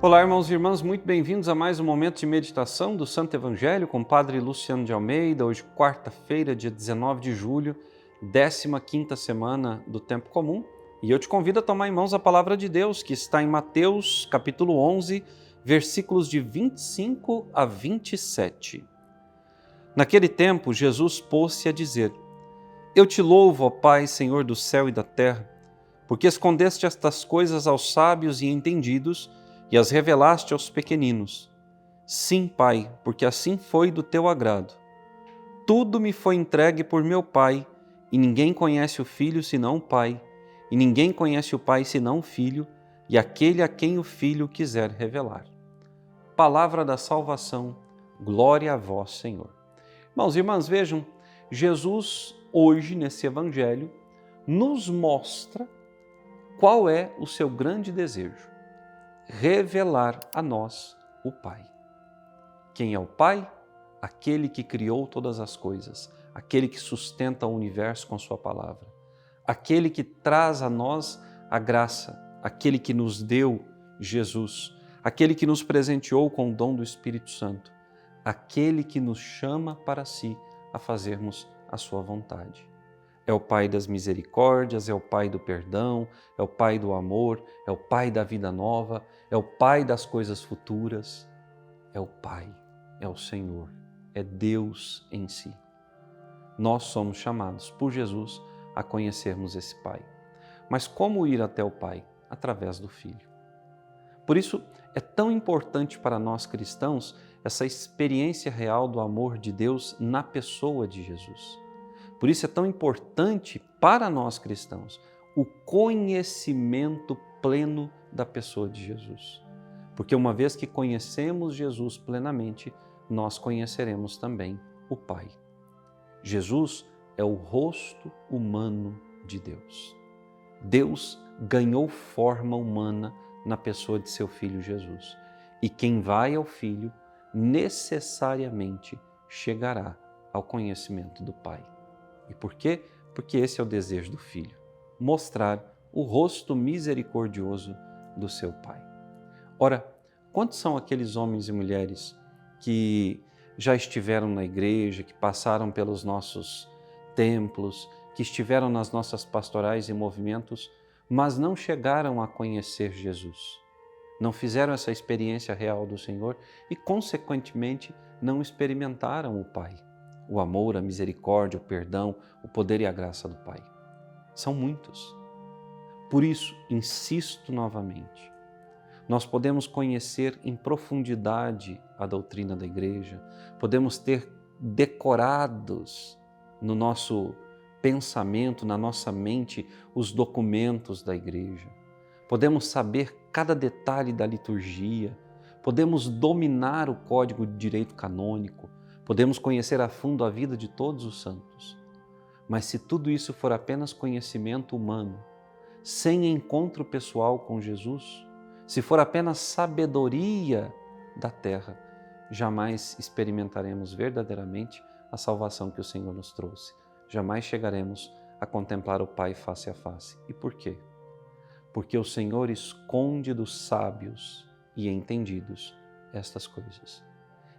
Olá, irmãos e irmãs, muito bem-vindos a mais um momento de meditação do Santo Evangelho com o Padre Luciano de Almeida. Hoje, quarta-feira, dia 19 de julho, 15ª semana do Tempo Comum. E eu te convido a tomar em mãos a Palavra de Deus, que está em Mateus, capítulo 11, versículos de 25 a 27. Naquele tempo, Jesus pôs-se a dizer: Eu te louvo, ó Pai, Senhor do céu e da terra, porque escondeste estas coisas aos sábios e entendidos e as revelaste aos pequeninos. Sim, Pai, porque assim foi do teu agrado. Tudo me foi entregue por meu Pai, e ninguém conhece o Filho senão o Pai, e ninguém conhece o Pai senão o Filho, e aquele a quem o Filho quiser revelar. Palavra da salvação, glória a vós, Senhor. Irmãos e irmãs, vejam, Jesus, hoje, nesse Evangelho, nos mostra qual é o seu grande desejo: revelar a nós o Pai. Quem é o Pai? Aquele que criou todas as coisas, aquele que sustenta o universo com sua palavra, aquele que traz a nós a graça, aquele que nos deu Jesus, aquele que nos presenteou com o dom do Espírito Santo, aquele que nos chama para si a fazermos a sua vontade. É o Pai das misericórdias, é o Pai do perdão, é o Pai do amor, é o Pai da vida nova, é o Pai das coisas futuras. É o Pai, é o Senhor, é Deus em si. Nós somos chamados por Jesus a conhecermos esse Pai. Mas como ir até o Pai? Através do Filho. Por isso é tão importante para nós cristãos essa experiência real do amor de Deus na pessoa de Jesus. Por isso é tão importante para nós cristãos o conhecimento pleno da pessoa de Jesus. Porque uma vez que conhecemos Jesus plenamente, nós conheceremos também o Pai. Jesus é o rosto humano de Deus. Deus ganhou forma humana na pessoa de seu Filho Jesus. E quem vai ao Filho necessariamente chegará ao conhecimento do Pai. E por quê? Porque esse é o desejo do Filho, mostrar o rosto misericordioso do seu Pai. Ora, quantos são aqueles homens e mulheres que já estiveram na igreja, que passaram pelos nossos templos, que estiveram nas nossas pastorais e movimentos, mas não chegaram a conhecer Jesus, não fizeram essa experiência real do Senhor e, consequentemente, não experimentaram o Pai, o amor, a misericórdia, o perdão, o poder e a graça do Pai. São muitos. Por isso, insisto novamente, nós podemos conhecer em profundidade a doutrina da Igreja, podemos ter decorados no nosso pensamento, na nossa mente, os documentos da Igreja, podemos saber cada detalhe da liturgia, podemos dominar o Código de Direito Canônico, podemos conhecer a fundo a vida de todos os santos. Mas se tudo isso for apenas conhecimento humano, sem encontro pessoal com Jesus, se for apenas sabedoria da terra, jamais experimentaremos verdadeiramente a salvação que o Senhor nos trouxe. Jamais chegaremos a contemplar o Pai face a face. E por quê? Porque o Senhor esconde dos sábios e entendidos estas coisas.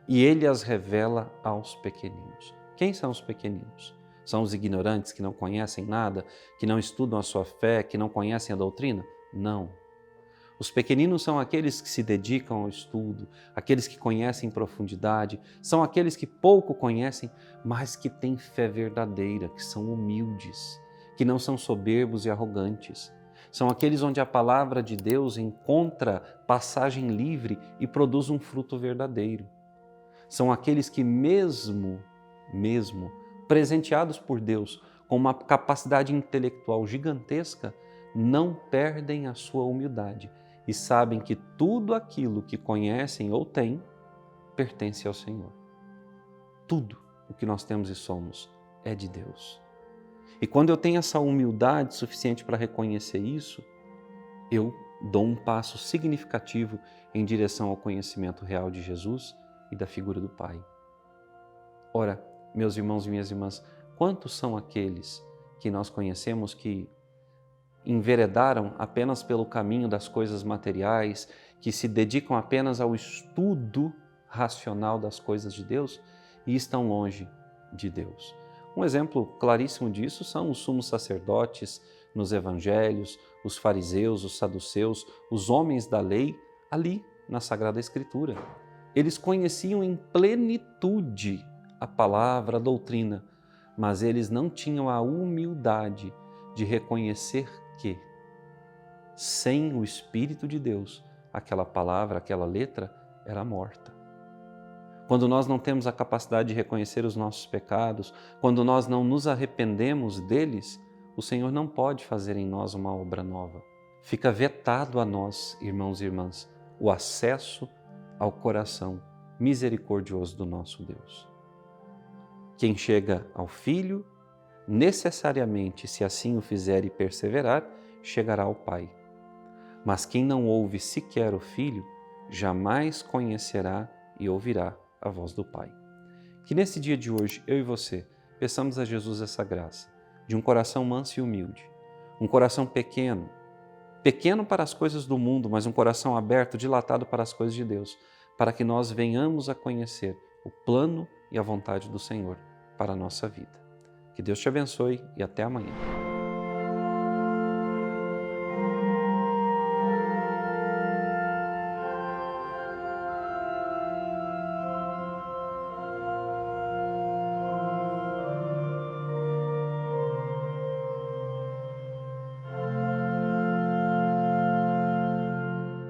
E Ele as revela aos pequeninos. Quem são os pequeninos? São os ignorantes que não conhecem nada, que não estudam a sua fé, que não conhecem a doutrina? Não. Os pequeninos são aqueles que se dedicam ao estudo, aqueles que conhecem em profundidade, são aqueles que pouco conhecem, mas que têm fé verdadeira, que são humildes, que não são soberbos e arrogantes. São aqueles onde a palavra de Deus encontra passagem livre e produz um fruto verdadeiro. São aqueles que mesmo presenteados por Deus com uma capacidade intelectual gigantesca, não perdem a sua humildade e sabem que tudo aquilo que conhecem ou têm pertence ao Senhor. Tudo o que nós temos e somos é de Deus. E quando eu tenho essa humildade suficiente para reconhecer isso, eu dou um passo significativo em direção ao conhecimento real de Jesus e da figura do Pai. Ora, meus irmãos e minhas irmãs, quantos são aqueles que nós conhecemos que enveredaram apenas pelo caminho das coisas materiais, que se dedicam apenas ao estudo racional das coisas de Deus e estão longe de Deus. Um exemplo claríssimo disso são os sumos sacerdotes nos evangelhos, os fariseus, os saduceus, os homens da lei ali na Sagrada Escritura. Eles conheciam em plenitude a palavra, a doutrina, mas eles não tinham a humildade de reconhecer que, sem o Espírito de Deus, aquela palavra, aquela letra era morta. Quando nós não temos a capacidade de reconhecer os nossos pecados, quando nós não nos arrependemos deles, o Senhor não pode fazer em nós uma obra nova. Fica vetado a nós, irmãos e irmãs, o acesso ao coração misericordioso do nosso Deus. Quem chega ao Filho, necessariamente, se assim o fizer e perseverar, chegará ao Pai. Mas quem não ouve sequer o Filho, jamais conhecerá e ouvirá a voz do Pai. Que nesse dia de hoje, eu e você, peçamos a Jesus essa graça, de um coração manso e humilde, um coração pequeno para as coisas do mundo, mas um coração aberto, dilatado para as coisas de Deus, para que nós venhamos a conhecer o plano e a vontade do Senhor para a nossa vida. Que Deus te abençoe e até amanhã.